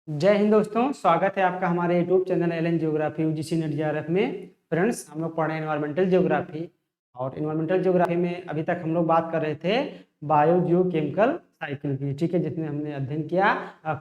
जय हिंद दोस्तों, स्वागत है आपका हमारे YouTube channel L N geography UGC NET JRF में। फ्रेंड्स, हम लोग पढ़ रहे हैं एनवायरमेंटल जियोग्राफी। और एनवायरमेंटल जियोग्राफी में अभी तक हम लोग बात कर रहे थे बायो जियो केमिकल साइकिल की, ठीक है, जिसमें हमने अध्ययन किया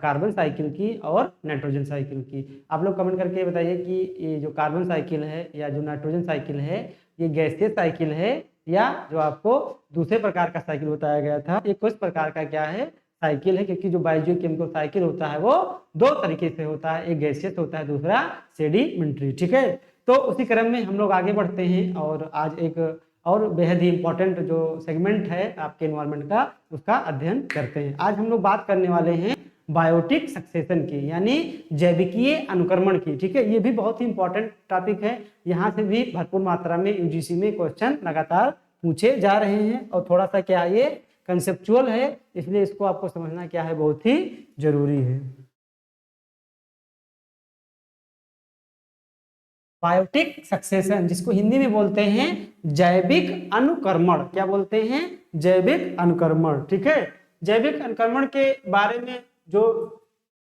कार्बन साइकिल की और नाइट्रोजन साइकिल की। आप लोग कमेंट करके बताइए कि ये जो कार्बन साइकिल है या जो नाइट्रोजन साइकिल है, ये गैसीय साइकिल है या जो आपको दूसरे प्रकार का साइकिल बताया गया था, ये कुछ प्रकार का क्या है साइकिल है। क्योंकि जो बायोजियो केमिकल साइकिल होता है वो दो तरीके से होता है, एक गैसियस होता है, दूसरा सेडिमेंट्री, ठीक है। तो उसी क्रम में हम लोग आगे बढ़ते हैं और आज एक और बेहद ही इंपॉर्टेंट जो सेगमेंट है आपके एनवायरमेंट का, उसका अध्ययन करते हैं। आज हम लोग बात करने वाले हैं बायोटिक सक्सेशन की, यानी जैविकीय अनुक्रमण की, ठीक है। ये भी बहुत ही इंपॉर्टेंट टॉपिक है। यहाँ से भी भरपूर मात्रा में यूजीसी में क्वेश्चन लगातार पूछे जा रहे हैं और थोड़ा सा क्या ये कंसेप्चुअल है, इसलिए इसको आपको समझना क्या है बहुत ही जरूरी है। बायोटिक सक्सेशन, जिसको हिंदी में बोलते हैं जैविक अनुक्रमण, क्या बोलते हैं? जैविक अनुक्रमण, ठीक है। जैविक अनुक्रमण के बारे में जो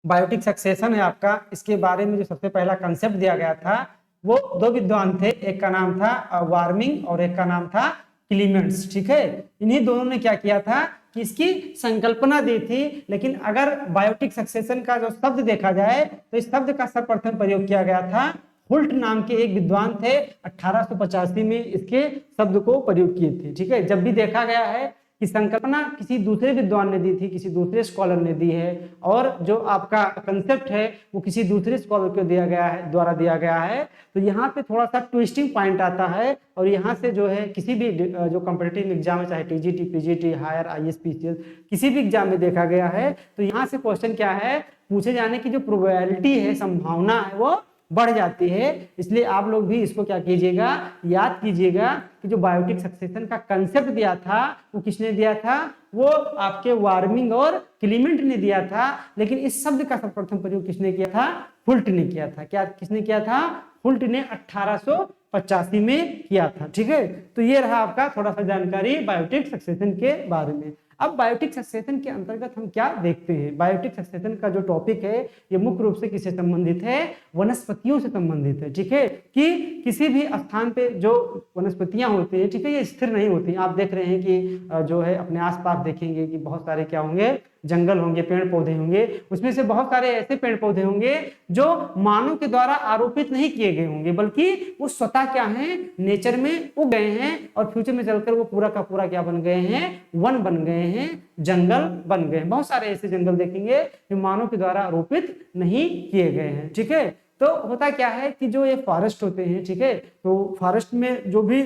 बायोटिक सक्सेशन है आपका, इसके बारे में जो सबसे पहला कंसेप्ट दिया गया था वो दो विद्वान थे, एक का नाम था वार्मिंग और एक का नाम था क्लीमेंट्स, ठीक है। इन्हीं दोनों ने क्या किया था कि इसकी संकल्पना दी थी। लेकिन अगर बायोटिक सक्सेशन का जो शब्द देखा जाए तो इस शब्द का सर्वप्रथम प्रयोग किया गया था हुल्ट नाम के एक विद्वान थे, 1885 में इसके शब्द को प्रयोग किए थे, ठीक है। जब भी देखा गया है कि संकल्पना किसी दूसरे विद्वान ने दी थी, किसी दूसरे स्कॉलर ने दी है, और जो आपका कंसेप्ट है वो किसी दूसरे स्कॉलर को दिया गया है, द्वारा दिया गया है, तो यहाँ पे थोड़ा सा ट्विस्टिंग पॉइंट आता है। और यहाँ से जो है किसी भी जो कॉम्पिटिटिव एग्जाम है, चाहे TGT, PGT, higher, IAS, PCS, किसी भी एग्जाम में देखा गया है, तो यहाँ से क्वेश्चन क्या है, पूछे जाने की जो प्रोबेबिलिटी है, संभावना है, वो बढ़ जाती है। इसलिए आप लोग भी इसको क्या कीजिएगा, याद कीजिएगा कि जो बायोटिक सक्सेशन का कंसेप्ट दिया था वो किसने दिया था? वो आपके वार्मिंग और क्लीमेंट ने दिया था। लेकिन इस शब्द का सर्वप्रथम प्रयोग किसने किया था? हुल्ट ने किया था। क्या किसने किया था? हुल्ट ने 1885 में किया था, ठीक है। तो ये रहा आपका थोड़ा सा जानकारी बायोटिक सक्सेशन के बारे में। अब बायोटिक सक्सेशन के अंतर्गत हम क्या देखते हैं? बायोटिक सक्सेशन का जो टॉपिक है ये मुख्य रूप से किससे संबंधित है? वनस्पतियों से संबंधित है, ठीक है। कि किसी भी स्थान पे जो वनस्पतियां होती है, ठीक है, ये स्थिर नहीं होती। आप देख रहे हैं कि जो है अपने आसपास देखेंगे कि बहुत सारे क्या होंगे, जंगल होंगे, पेड़ पौधे होंगे। उसमें से बहुत सारे ऐसे पेड़ पौधे होंगे जो मानव के द्वारा आरोपित नहीं किए गए होंगे, बल्कि वो स्वतः क्या है, नेचर में उग गए हैं और फ्यूचर में चलकर वो पूरा का पूरा क्या बन गए हैं? वन बन गए हैं, जंगल बन गए हैं। बहुत सारे ऐसे जंगल देखेंगे जो मानव के द्वारा आरोपित नहीं किए गए हैं, ठीक है। तो होता क्या है कि जो ये फॉरेस्ट होते हैं, ठीक है, तो फॉरेस्ट में जो भी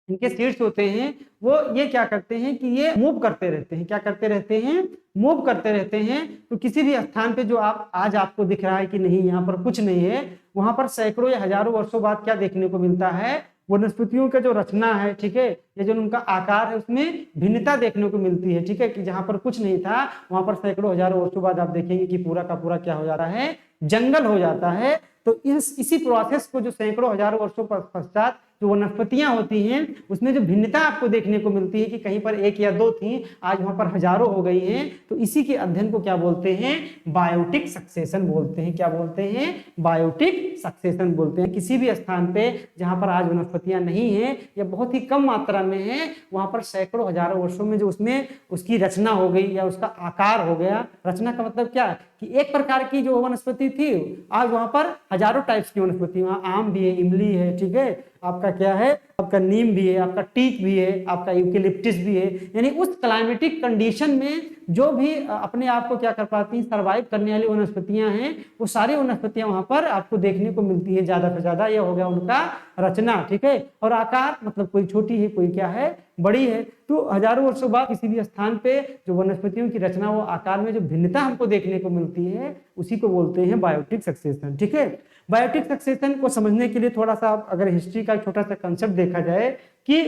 इनके सीड्स होते हैं वो ये क्या करते हैं कि ये मूव करते रहते हैं। क्या करते रहते हैं? मूव करते रहते हैं। तो किसी भी स्थान पे जो आप आज आपको दिख रहा है कि नहीं यहाँ पर कुछ नहीं है, वहां पर सैकड़ों या हजारों वर्षों बाद क्या देखने को मिलता है? वनस्पतियों का जो रचना है, ठीक है, ये जो उनका आकार है उसमें भिन्नता देखने को मिलती है, ठीक है। कि जहां पर कुछ नहीं था वहां पर सैकड़ों हजारों वर्षों बाद आप देखेंगे कि पूरा का पूरा क्या हो जाता है? जंगल हो जाता है। तो इसी प्रोसेस को जो सैकड़ों हजारों वर्षों पश्चात जो वनस्पतियां होती हैं उसमें जो भिन्नता आपको देखने को मिलती है कि कहीं पर एक या दो थी, आज वहां पर हजारों हो गई हैं, तो इसी के अध्ययन को क्या बोलते हैं? बायोटिक सक्सेशन बोलते हैं। क्या बोलते हैं? बायोटिक सक्सेशन बोलते हैं। किसी भी स्थान पे जहां पर आज वनस्पतियां नहीं है या बहुत ही कम मात्रा में है, वहां पर सैकड़ों हजारों वर्षों में जो उसमें उसकी रचना हो गई या उसका आकार हो गया। रचना का मतलब क्या कि एक प्रकार की जो वनस्पति थी आज वहां पर हजारों टाइप्स की वनस्पति, वहां आम भी है, इमली है, ठीक है, आपका क्या है, आपका नीम भी है, आपका टीक भी है, आपका यूकेलिप्टिस भी है। यानी उस क्लाइमेटिक कंडीशन में जो भी अपने आप को क्या कर पाती हैं, सर्वाइव करने वाली वनस्पतियां हैं, वो सारी वनस्पतियां वहां पर आपको देखने को मिलती है ज्यादा से ज्यादा। यह हो गया उनका रचना, ठीक है। और आकार मतलब कोई छोटी है, कोई क्या है, बड़ी है। तो हजारों वर्षों बाद किसी भी स्थान पे जो वनस्पतियों की रचना, वो आकार में जो भिन्नता हमको देखने को मिलती है, उसी को बोलते हैं बायोटिक सक्सेशन, ठीक है। बायोटिक सक्सेशन को समझने के लिए थोड़ा सा अगर हिस्ट्री का छोटा सा कंसेप्ट देखा जाए कि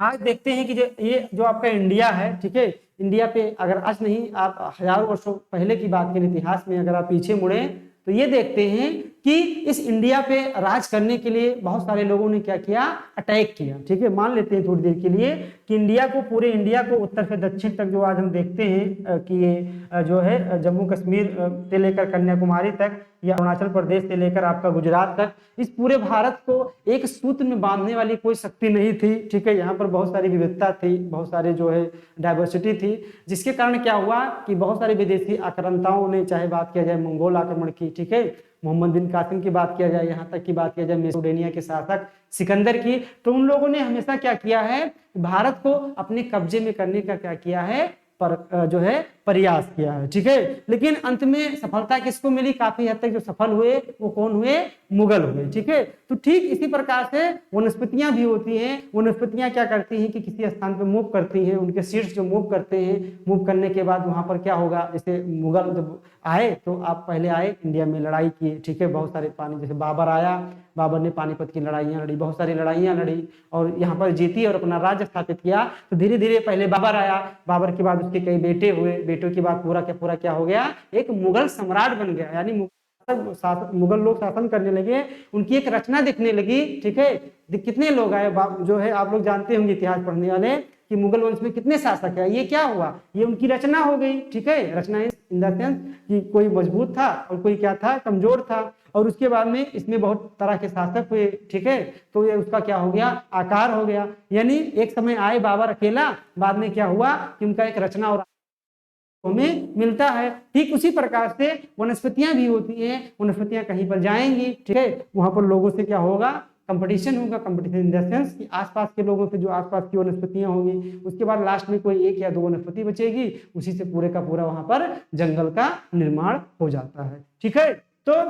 आज देखते हैं कि ये जो आपका इंडिया है, ठीक है, इंडिया पे अगर आज नहीं, आप हजारों वर्षों पहले की बात करें इतिहास में, अगर आप पीछे मुड़े तो ये देखते हैं कि इस इंडिया पे राज करने के लिए बहुत सारे लोगों ने क्या किया, अटैक किया। ठीक है, मान लेते हैं थोड़ी देर के लिए कि इंडिया को, पूरे इंडिया को उत्तर से दक्षिण तक जो आज हम देखते हैं कि ये जो है जम्मू कश्मीर से लेकर कन्याकुमारी तक या अरुणाचल प्रदेश से लेकर आपका गुजरात तक, इस पूरे भारत को एक सूत्र में बांधने वाली कोई शक्ति नहीं थी। ठीक है, यहाँ पर बहुत सारी विविधता थी, बहुत सारे जो है डाइवर्सिटी थी, जिसके कारण क्या हुआ कि बहुत सारे विदेशी आक्रांताओं ने, चाहे बात किया जाए मंगोल आक्रमण की, ठीक है, मोहम्मद बिन कासिम की बात किया जाए, यहाँ तक की बात किया जाए मेसोपोटामिया के शासक सिकंदर की, तो उन लोगों ने हमेशा क्या किया है, भारत को अपने कब्जे में करने का क्या किया है, पर जो है प्रयास किया है। ठीक है, लेकिन अंत में सफलता किसको मिली, काफी हद तक जो सफल हुए वो कौन हुए, मुगल हुए। ठीक है, तो ठीक इसी प्रकार से वनस्पतियां भी होती हैं। वनस्पतियां क्या करती हैं कि किसी स्थान पर मूव करती हैं, उनके सीड्स जो मूव करते हैं, मूव करने के बाद वहां पर क्या होगा, जैसे मुगल जब आए तो आप पहले आए, इंडिया में लड़ाई किए। ठीक है, बहुत सारे पानी, जैसे बाबर आया, बाबर ने पानीपत की लड़ाइयां लड़ी, बहुत सारी लड़ाइयां लड़ी और यहाँ पर जीती और अपना राज्य स्थापित किया। तो धीरे धीरे पहले बाबर आया, बाबर के बाद उसके कई बेटे हुए, बेटों के बाद पूरा क्या हो गया, एक मुगल सम्राट बन गया, यानी मुगल लोग शासन करने लगे, उनकी एक रचना दिखने लगी। ठीक है, कितने लोग आए, जो है आप लोग जानते होंगे इतिहास पढ़ने वाले कि मुगल वंश में कितने शासक है, ये क्या हुआ, ये उनकी रचना हो गई। ठीक है, रचना इन द सेंस कि कोई मजबूत था और कोई क्या था, कमजोर था, और उसके बाद में इसमें बहुत तरह के शासक हुए। ठीक है, तो ये उसका क्या हो गया, आकार हो गया, यानी एक समय आए बाबर अकेला, बाद में क्या हुआ कि उनका एक रचना और हमें मिलता है। ठीक उसी प्रकार से वनस्पतियां भी होती हैं, वनस्पतियां कहीं पर जाएंगी, ठीक है, वहां पर लोगों से क्या होगा, कंपटीशन होगा। कंपटीशन इन द सेंस कि आसपास के लोगों से जो आसपास की वनस्पतियां होंगी, उसके बाद लास्ट में कोई एक या दो वनस्पति बचेगी, उसी से पूरे का पूरा वहां पर जंगल का निर्माण हो जाता है। ठीक है, तो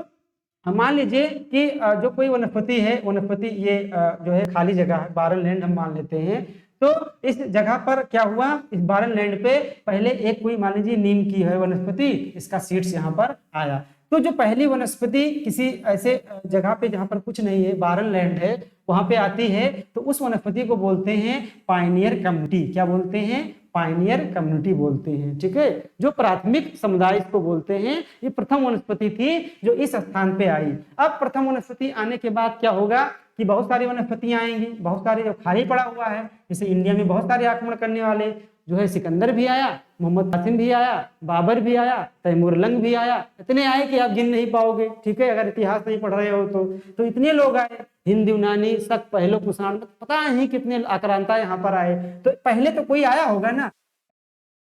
मान लीजिए कि जो कोई वनस्पति है, वनस्पति ये जो है खाली जगह है, बारन लैंड हम मान लेते हैं, तो इस जगह पर क्या हुआ, इस बारन लैंड पे पहले एक कोई मान लीजिए नीम की है वनस्पति, इसका सीड्स यहाँ पर आया। तो जो पहली वनस्पति किसी ऐसे जगह पे जहां पर कुछ नहीं है, बारन लैंड है, वहां पे आती है, तो उस वनस्पति को बोलते हैं पायनियर कम्युनिटी। क्या बोलते हैं, पायनियर कम्युनिटी बोलते हैं। ठीक है, जो प्राथमिक समुदाय इसको बोलते हैं, ये प्रथम वनस्पति थी जो इस स्थान पे आई। अब प्रथम वनस्पति आने के बाद क्या होगा कि बहुत सारी वनस्पतियां आएंगी, बहुत सारे जो खाली पड़ा हुआ है, जैसे इंडिया में बहुत सारे आक्रमण करने वाले जो है, सिकंदर भी आया, मोहम्मद कासिम भी आया, बाबर भी आया, तैमूरलंग भी आया, इतने आए कि आप गिन नहीं पाओगे। ठीक है, अगर इतिहास नहीं पढ़ रहे हो तो इतने लोग आए, हिंद, यूनानी, शक, पहलो, कुषाण, पता नहीं कितने आक्रांता यहाँ पर आए। तो पहले तो कोई आया होगा ना,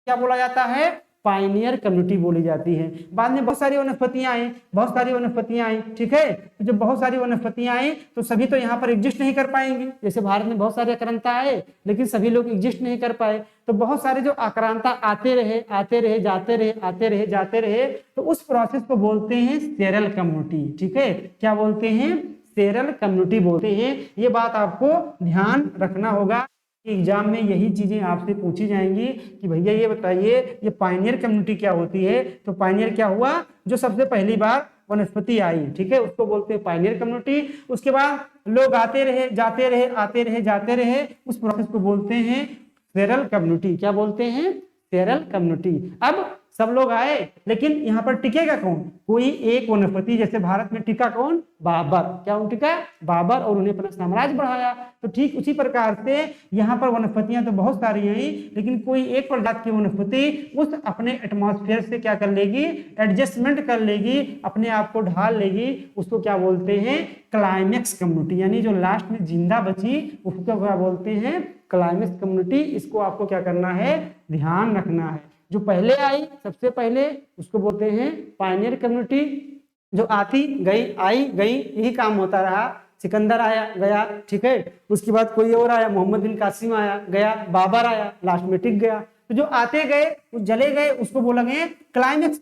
क्या बोला जाता है, पायनियर कम्युनिटी बोली जाती है। बाद में बहुत सारी वनस्पतियां आई, बहुत सारी वनस्पतियां आई। ठीक है, तो जब बहुत सारी वनस्पतियां आई तो सभी तो यहाँ पर एग्जिस्ट नहीं कर पाएंगे, जैसे भारत में बहुत सारे आक्रांता आए लेकिन सभी लोग एग्जिस्ट नहीं कर पाए, तो बहुत सारे जो आक्रांता आते रहे, जाते रहे, आते रहे, जाते रहे, तो उस प्रोसेस को बोलते हैं सेरल कम्युनिटी। ठीक है, क्या बोलते हैं, सेरल कम्युनिटी बोलते हैं। ये बात आपको ध्यान रखना होगा, एग्जाम में यही चीजें आपसे पूछी जाएंगी कि भैया ये बताइए ये पायनियर कम्युनिटी क्या होती है। तो पायनियर क्या हुआ, जो सबसे पहली बार वनस्पति आई, ठीक है, उसको बोलते हैं पायनियर कम्युनिटी। उसके बाद लोग आते रहे, जाते रहे, आते रहे, जाते रहे, उस प्रोसेस को बोलते हैं सेरल कम्युनिटी। क्या बोलते हैं, सेरल कम्युनिटी। अब सब लोग आए लेकिन यहाँ पर टिकेगा कौन, कोई एक वनस्पति। जैसे भारत में टिका कौन, बाबर। क्या टिका, बाबर, और उन्हें अपना साम्राज्य बढ़ाया। तो ठीक उसी प्रकार से यहाँ पर वनस्पतियां तो बहुत सारी आई, लेकिन कोई एक प्रजाति की वनस्पति उस अपने एटमॉस्फेयर से क्या कर लेगी, एडजस्टमेंट कर लेगी, अपने आप को ढाल लेगी। उसको क्या बोलते हैं, क्लाइमेक्स कम्युनिटी, यानी जो लास्ट में जिंदा बची उसको क्या बोलते हैं, क्लाइमेक्स कम्युनिटी। इसको आपको क्या करना है, ध्यान रखना है। जो पहले आई, सबसे पहले, उसको बोलते हैं पायनियर कम्युनिटी। जो आती गई, आई गई, यही काम होता रहा। सिकंदर आया गया, ठीक है, उसके बाद कोई और आया, मोहम्मद बिन कासिम आया गया, बाबर आया, लास्ट में टिक गया। तो जो आते गए, चले गए, उसको बोला गया क्लाइमेक्स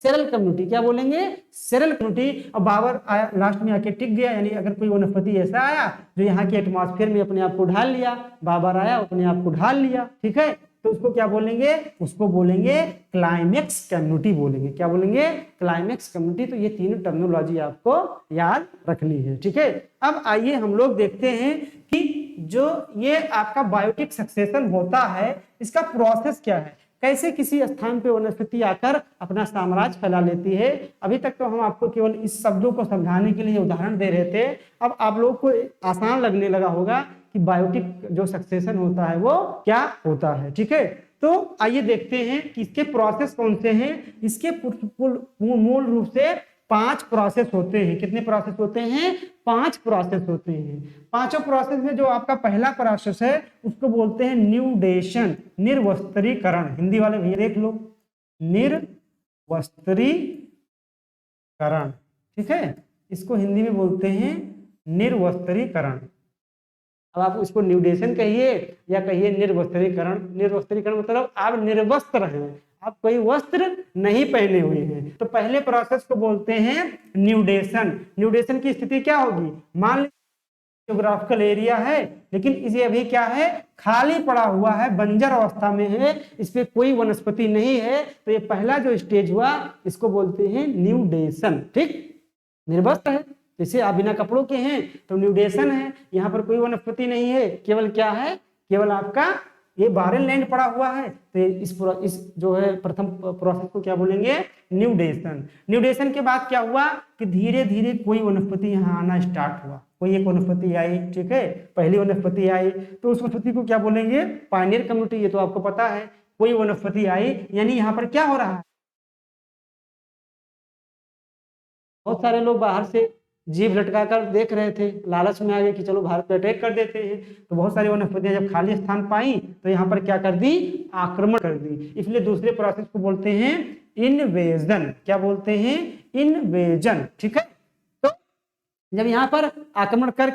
सेरल कम्युनिटी। क्या बोलेंगे, सेरल कम्युनिटी। और बाबर आया, लास्ट में आके टिक गया, यानी अगर कोई वनस्पति ऐसा आया जो यहाँ के एटमॉस्फेयर में अपने आप को ढाल लिया, बाबर आया, अपने आप को ढाल लिया, ठीक है, तो उसको क्या बोलेंगे, उसको बोलेंगे क्लाइमेक्स कम्युनिटी बोलेंगे। क्या बोलेंगे, क्लाइमेक्स कम्युनिटी। तो ये तीनों टर्मिनोलॉजी आपको याद रखनी है, ठीक है। अब आइए हम लोग देखते हैं कि जो ये आपका बायोटिक सक्सेशन होता है, इसका प्रोसेस क्या है। कैसे किसी स्थान पे वनस्पति आकर अपना साम्राज्य फैला लेती है। अभी तक तो हम आपको केवल इस शब्दों को समझाने के लिए उदाहरण दे रहे थे। अब आप लोगों को आसान लगने लगा होगा कि बायोटिक जो सक्सेशन होता है वो क्या होता है। ठीक है, तो आइए देखते हैं कि इसके प्रोसेस कौन से हैं। इसके मूल रूप से 5 प्रोसेस होते हैं। कितने प्रोसेस होते हैं? 5 प्रोसेस होते हैं। पांचों प्रोसेस में जो आपका पहला प्रोसेस है उसको बोलते हैं न्यूडेशन, निर्वस्त्रीकरण। हिंदी वाले भैया देख लो, निर्वस्त्रीकरण। ठीक है, इसको हिंदी में बोलते हैं निर्वस्त्रीकरण। अब आप इसको न्यूडेशन कहिए या कहिए निर्वस्त्रीकरण। निर्वस्त्रीकरण मतलब आप निर्वस्त्र हैं, आप कोई वस्त्र नहीं पहने हुए हैं। तो पहले प्रोसेस को बोलते हैं न्यूडेशन। न्यूडेशन की स्थिति क्या होगी? मान लीजिए ज्योग्राफिकल एरिया है, लेकिन इसे अभी क्या है? खाली पड़ा हुआ है, बंजर अवस्था में है, इस पे कोई वनस्पति नहीं है। तो ये पहला जो स्टेज हुआ इसको बोलते हैं न्यूडेशन। ठीक, निर्वस्त्र है, जैसे आप बिना कपड़ों के हैं तो न्यूडेशन है, यहाँ पर कोई वनस्पति नहीं है, केवल क्या है? केवल आपका ये बारेन लैंड पड़ा हुआ है। तो इस जो है प्रथम प्रोसेस को क्या बोलेंगे? न्यूडेशन। न्यूडेशन के बाद क्या हुआ कि धीरे धीरे कोई वनस्पति यहाँ आना स्टार्ट हुआ। कोई एक वनस्पति आई, ठीक है, पहली वनस्पति आई, तो उस वनस्पति को क्या बोलेंगे? Pioneer community. ये तो आपको पता है। कोई वनस्पति आई यानी यहाँ पर क्या हो रहा है? बहुत सारे लोग बाहर से जीभ लटका कर देख रहे थे, लालच में आ गए कि चलो भारत पे अटैक कर देते हैं। तो बहुत सारी वनस्पतियां जब खाली स्थान पाई तो यहाँ पर क्या कर दी? आक्रमण कर दी। इसलिए दूसरे प्रोसेस को बोलते हैं इन्वेजन। क्या बोलते हैं? इन्वेजन। ठीक है, तो जब यहाँ पर आक्रमण कर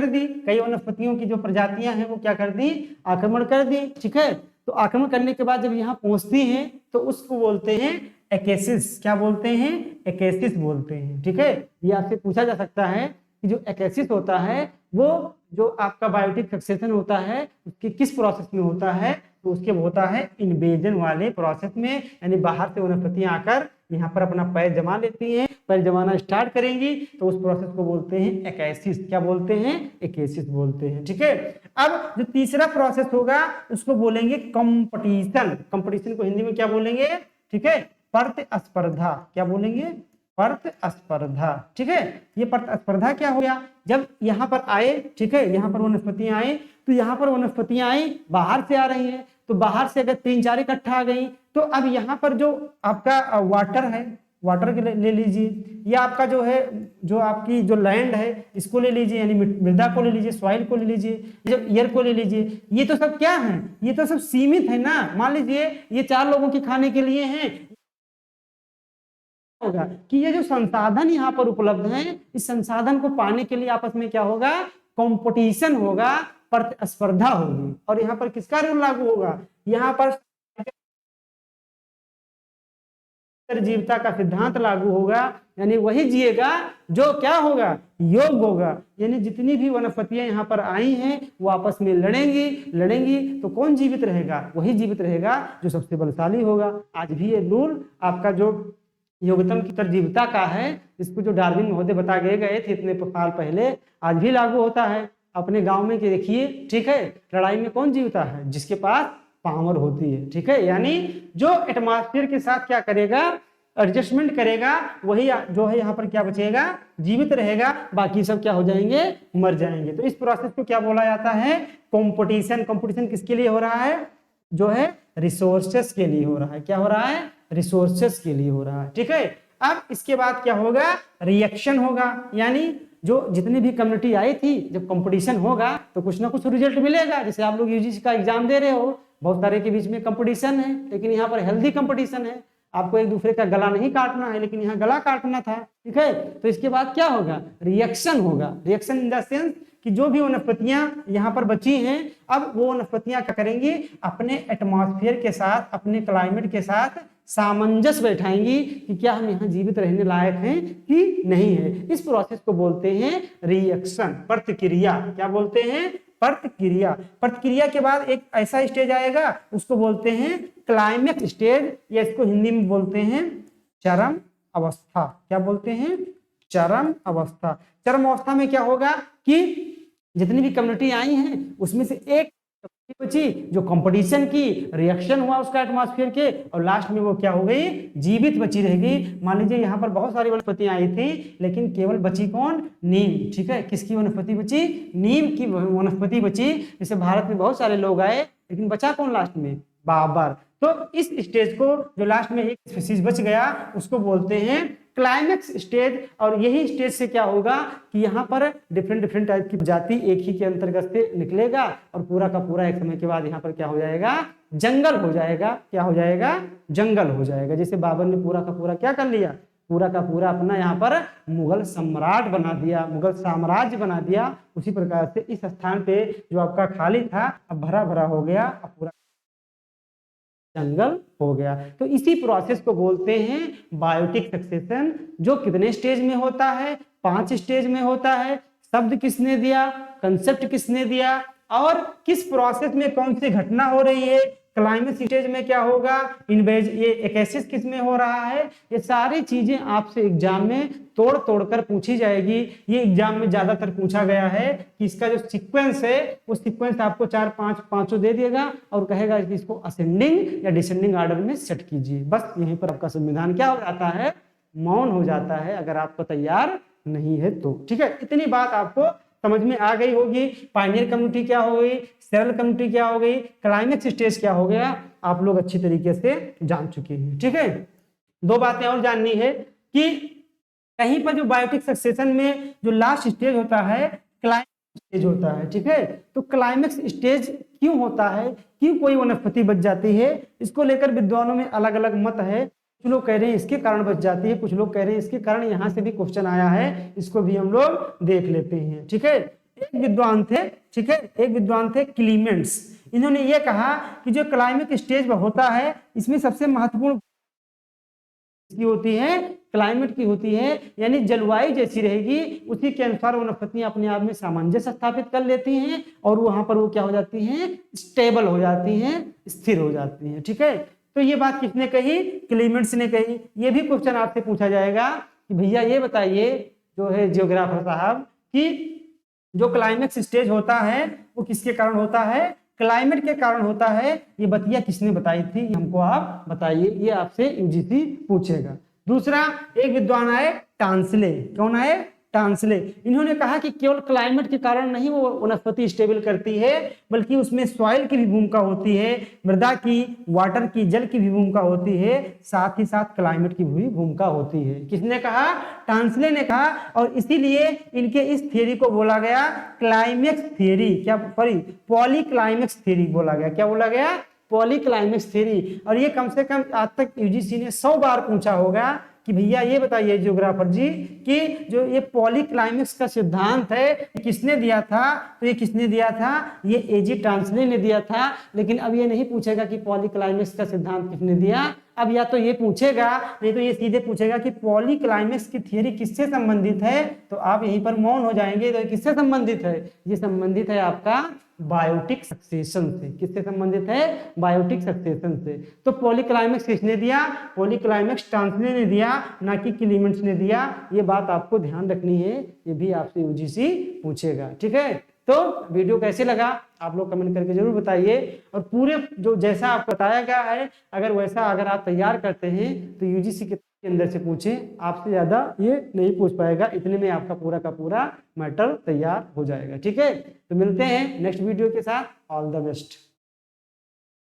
दी, कई वनस्पतियों की जो प्रजातियां हैं वो क्या कर दी? आक्रमण कर दी। ठीक है, तो आक्रमण करने के बाद जब यहाँ पहुंचती हैं तो उसको बोलते हैं एकेसिस। क्या बोलते हैं? एकेसिस बोलते हैं। ठीक है, ये आपसे पूछा जा सकता है कि जो एकेसिस होता है वो जो आपका बायोटिक सक्सेशन होता है उसके किस प्रोसेस में होता है? तो उसके होता है इन्वेजन वाले प्रोसेस में, यानी बाहर से वनस्पतियां आकर यहाँ पर अपना पैर जमा लेती हैं, पैर जमाना स्टार्ट करेंगी, तो उस प्रोसेस को बोलते हैं एकेसिस। क्या बोलते हैं? एकेसिस बोलते हैं। ठीक है, अब जो तीसरा प्रोसेस होगा उसको बोलेंगे कंपटीशन। कंपटीशन को हिंदी में क्या बोलेंगे? ठीक है, प्रतिस्पर्धा। क्या बोलेंगे? प्रतिस्पर्धा। ठीक है, ये प्रतिस्पर्धा क्या हो गया? जब यहाँ पर आए, ठीक है, यहाँ पर वनस्पतियां आए, तो यहाँ पर वनस्पतियां आई बाहर से आ रही हैं, तो बाहर से अगर 3-4 इकट्ठा आ गई तो अब यहाँ पर जो आपका वाटर है, वाटर के ले लीजिए, या आपका जो है जो आपकी जो लैंड है इसको ले लीजिए, यानी मृदा को ले लीजिए, सॉइल को ले लीजिए, जब एयर को ले लीजिए, ये तो सब क्या है? ये तो सब सीमित है ना। मान लीजिए ये 4 लोगों के खाने के लिए हैं, होगा कि ये जो संसाधन यहाँ पर उपलब्ध है, इस संसाधन को पाने के लिए आपस में क्या होगा? कंपटीशन होगा, प्रतिस्पर्धा होगी। और यहाँ पर किसका रूल लागू होगा? यहाँ पर जीवता का सिद्धांत लागू होगा, यानी वही जिएगा जो क्या होगा? योग्य होगा। यानी जितनी भी वनस्पतियां यहाँ पर आई हैं वो आपस में लड़ेंगी तो कौन जीवित रहेगा? वही जीवित रहेगा जो सबसे बलशाली होगा। आज भी ये रूल आपका जो योग्यतम की तरजीवता का है, इसको जो डार्विन महोदय बता गए थे इतने साल पहले, आज भी लागू होता है। अपने गांव में देखिए, ठीक है, लड़ाई में कौन जीवता है? जिसके पास पावर होती है। ठीक है, यानी जो एटमॉस्फेयर के साथ क्या करेगा? एडजस्टमेंट करेगा, वही जो है यहाँ पर क्या बचेगा? जीवित रहेगा, बाकी सब क्या हो जाएंगे? मर जाएंगे। तो इस प्रोसेस को क्या बोला जाता है? कंपटीशन। कंपटीशन किसके लिए हो रहा है? जो है रिसोर्सेस के लिए हो रहा है। क्या हो रहा है? रिसोर्सेस के लिए हो रहा है। ठीक है, अब इसके बाद क्या होगा? रिएक्शन होगा, यानी जो जितनी भी कम्युनिटी आई थी, जब कंपटीशन होगा तो कुछ ना कुछ रिजल्ट मिलेगा। जैसे आप लोग यूजीसी का एग्जाम दे रहे हो, बहुत सारे के बीच में कंपटीशन है, लेकिन यहाँ पर हेल्दी कंपटीशन है। आपको एक दूसरे का गला नहीं काटना है, लेकिन यहाँ गला काटना था। ठीक है, तो इसके बाद क्या होगा? रिएक्शन होगा। रिएक्शन इन द सेंस कि जो भी वनस्पतियां यहाँ पर बची हैं, अब वो वनस्पतियां क्या करेंगी? अपने एटमॉस्फेयर के साथ, अपने क्लाइमेट के साथ सामंजस्य बैठाएंगी कि क्या हम यहाँ जीवित रहने लायक हैं कि नहीं है। इस प्रोसेस को बोलते हैं रिएक्शन, प्रतिक्रिया। क्या बोलते हैं? प्रतिक्रिया। प्रतिक्रिया के बाद एक ऐसा स्टेज आएगा, उसको बोलते हैं क्लाइमेक्स स्टेज, या इसको हिंदी में बोलते हैं चरम अवस्था। क्या बोलते हैं? चरम अवस्था। चरम अवस्था में क्या होगा कि जितनी भी कम्युनिटी आई हैं उसमें से एक बची जो कंपटीशन की रिएक्शन हुआ उसका एटमॉस्फेयर के, और लास्ट में वो क्या हो गई, जीवित बची रहेगी। मान लीजिए यहाँ पर बहुत सारी वनस्पतियां आई थी, लेकिन केवल बची कौन, नीम। ठीक है, किसकी वनस्पति बची, नीम की वनस्पति बची। जैसे भारत में बहुत सारे लोग आए, लेकिन बचा कौन लास्ट में, बाबर। तो इस स्टेज को जो लास्ट में एक स्पीशीज बच गया उसको बोलते हैं क्लाइमेक्स स्टेज। और यही स्टेज से क्या होगा कि यहाँ पर डिफरेंट टाइप की जाति एक ही के अंतर्गत से निकलेगा, और पूरा का पूरा एक समय के बाद यहाँ पर क्या हो जाएगा, जंगल हो जाएगा। क्या हो जाएगा, जंगल हो जाएगा। जैसे बाबर ने पूरा का पूरा क्या कर लिया, पूरा का पूरा अपना यहाँ पर मुगल सम्राट बना दिया, मुगल साम्राज्य बना दिया। उसी प्रकार से इस स्थान पे जो आपका खाली था अब भरा भरा हो गया, अब पूरा जंगल हो गया। तो इसी प्रोसेस को बोलते हैं बायोटिक सक्सेशन, जो कितने स्टेज में होता है, 5 स्टेज में होता है। शब्द किसने दिया, कंसेप्ट किसने दिया, और किस प्रोसेस में कौन सी घटना हो रही है, क्लाइमेक्स स्टेज में क्या होगा, इन्वेज ये एक्सेस किस में हो रहा है, ये सारी चीजें आपसे एग्जाम में तोड़ तोड़ कर पूछी जाएगी। ये एग्जाम में ज्यादातर पूछा गया है कि इसका जो सीक्वेंस है वो सीक्वेंस आपको 4-5 दे देगा और कहेगा कि इसको असेंडिंग या डिसेंडिंग ऑर्डर में सेट कीजिए। बस यहीं पर आपका संविधान क्या हो जाता है, मौन हो जाता है, अगर आपको तैयार नहीं है तो। ठीक है, इतनी बात आपको समझ में आ गई होगी। पायनियर कम्युनिटी क्या हो गई, सेरल कम्युनिटी क्या हो गई, क्लाइमेक्स स्टेज क्या हो गया, आप लोग अच्छी तरीके से जान चुके हैं। ठीक है, 2 बातें और जाननी है कि कहीं पर जो बायोटिक सक्सेशन में जो लास्ट स्टेज होता है क्लाइमेक्स स्टेज होता है। ठीक है, तो क्लाइमेक्स स्टेज क्यों होता है, क्यों कोई वनस्पति बच जाती है, इसको लेकर विद्वानों में अलग अलग मत है। कुछ लोग कह रहे हैं इसके कारण बच जाती है, कुछ लोग कह रहे हैं इसके कारण, यहाँ से भी क्वेश्चन आया है, इसको भी हम लोग देख लेते हैं। ठीक है, एक विद्वान थे, ठीक है, एक विद्वान थे क्लीमेंट्स। इन्होंने ये कहा कि जो क्लाइमेक्स स्टेज होता है इसमें सबसे महत्वपूर्ण की होती है, क्लाइमेट की होती है, यानी जलवायु जैसी रहेगी उसी के अनुसार वनस्पतियां अपने आप में सामंजस्य स्थापित कर लेती हैं और वहां पर वो क्या हो जाती हैं, स्टेबल हो जाती हैं, स्थिर हो जाती हैं। ठीक है, तो ये बात किसने कही, क्लीमेंट्स ने कही। ये भी क्वेश्चन आपसे पूछा जाएगा कि भैया ये बताइए जो है जियोग्राफर साहब कि जो क्लाइमेक्स स्टेज होता है वो किसके कारण होता है, क्लाइमेट के कारण होता है। ये बतिया किसने बताई थी, हमको आप बताइए, ये आपसे यूजीसी पूछेगा। दूसरा, एक विद्वान आए टांसले, कौन आए, टांसले। इन्होंने कहा कि केवल क्लाइमेट के कारण नहीं वो वनस्पति स्टेबल करती है, बल्कि उसमें सॉइल की भी भूमिका होती है, मृदा की, वाटर की, जल की भी भूमिका होती है, साथ ही साथ क्लाइमेट की भी भूमिका होती है। किसने कहा, टांसले ने कहा। और इसीलिए इनके इस थियरी को बोला गया क्लाइमेक्स थियरी, क्या सॉरी पॉली क्लाइमेक्स थियरी बोला गया। क्या बोला गया, पॉली क्लाइमेक्स थियरी। और ये कम से कम आज तक यूजीसी ने 100 बार पूछा होगा कि भैया ये बताइए जियोग्राफर जी कि जो ये पॉली क्लाइमेक्स का सिद्धांत है किसने दिया था, तो ये किसने दिया था, ये एजी टांसले ने दिया था। लेकिन अब ये नहीं पूछेगा कि पॉली क्लाइमेक्स का सिद्धांत किसने दिया, अब या तो ये पूछेगा, नहीं तो ये सीधे पूछेगा कि पॉली क्लाइमेक्स की थियरी किससे संबंधित है, तो आप यहीं पर मौन हो जाएंगे। तो किससे संबंधित है, ये संबंधित है आपका बायोटिक सक्सेशन से। किससे संबंधित है, बायोटिक सक्सेशन से। तो पॉलीक्लाइमेक्स किसने दिया, पॉलीक्लाइमेक्स टांसले ने दिया, ना कि क्लीमेंट्स ने दिया। ये बात आपको ध्यान रखनी है, ये भी आपसे यूजीसी पूछेगा। ठीक है, तो वीडियो कैसे लगा आप लोग कमेंट करके जरूर बताइए। और पूरे जो जैसा आप बताया गया है अगर वैसा अगर आप तैयार करते हैं तो यूजीसी के अंदर से पूछें, आपसे ज्यादा ये नहीं पूछ पाएगा, इतने में आपका पूरा का पूरा मैटर तैयार हो जाएगा। ठीक है, तो मिलते हैं नेक्स्ट वीडियो के साथ, ऑल द बेस्ट।